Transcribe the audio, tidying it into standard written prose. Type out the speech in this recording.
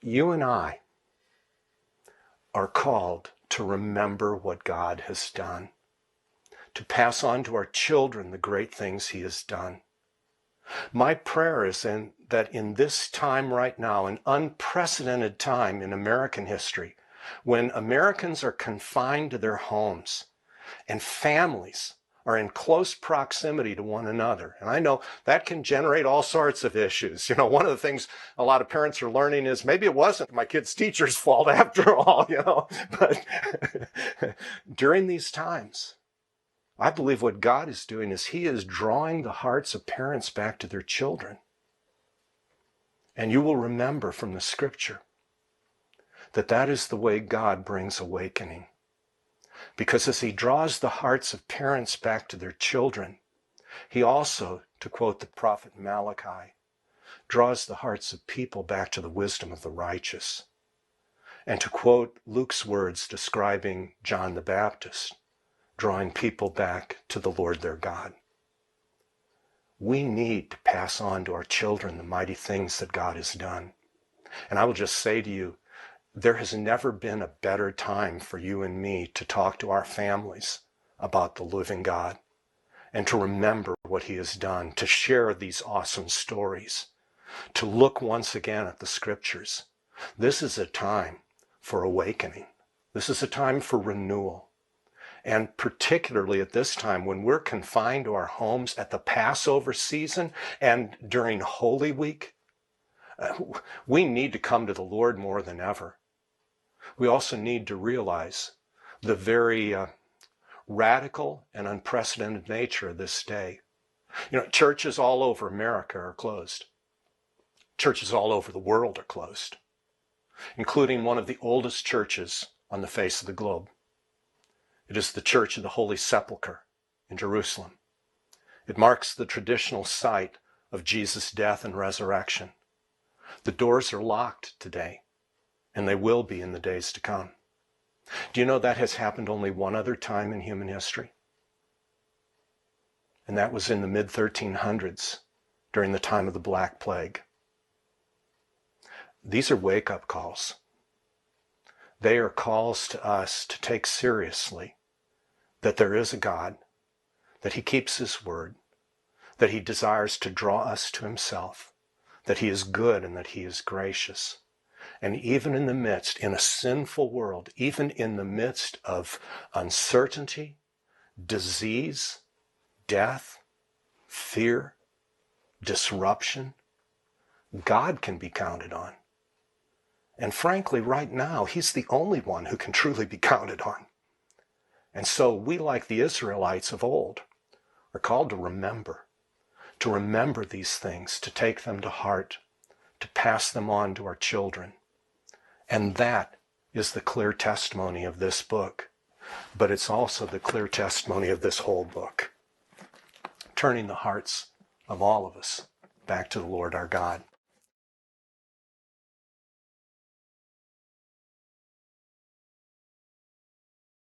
You and I are called to remember what God has done, to pass on to our children the great things he has done. My prayer is that in this time right now, an unprecedented time in American history, when Americans are confined to their homes and families are in close proximity to one another. And I know that can generate all sorts of issues. You know, one of the things a lot of parents are learning is maybe it wasn't my kid's teacher's fault after all, but during these times, I believe what God is doing is he is drawing the hearts of parents back to their children. And you will remember from the scripture that that is the way God brings awakening. Because as he draws the hearts of parents back to their children, he also, to quote the prophet Malachi, draws the hearts of people back to the wisdom of the righteous. And to quote Luke's words describing John the Baptist, drawing people back to the Lord their God. We need to pass on to our children the mighty things that God has done. And I will just say to you, there has never been a better time for you and me to talk to our families about the living God and to remember what he has done, to share these awesome stories, to look once again at the scriptures. This is a time for awakening. This is a time for renewal. And particularly at this time when we're confined to our homes at the Passover season and during Holy Week, we need to come to the Lord more than ever. We also need to realize the very radical and unprecedented nature of this day. You know, churches all over America are closed. Churches all over the world are closed, including one of the oldest churches on the face of the globe. It is the Church of the Holy Sepulchre in Jerusalem. It marks the traditional site of Jesus' death and resurrection. The doors are locked today, and they will be in the days to come. Do you know that has happened only one other time in human history? And that was in the mid-1300s, during the time of the Black Plague. These are wake-up calls. They are calls to us to take seriously that there is a God, that he keeps his word, that he desires to draw us to himself, that he is good and that he is gracious. And even in the midst, in a sinful world, even in the midst of uncertainty, disease, death, fear, disruption, God can be counted on. And frankly, right now, he's the only one who can truly be counted on. And so we, like the Israelites of old, are called to remember these things, to take them to heart, to pass them on to our children. And that is the clear testimony of this book. But it's also the clear testimony of this whole book, turning the hearts of all of us back to the Lord our God.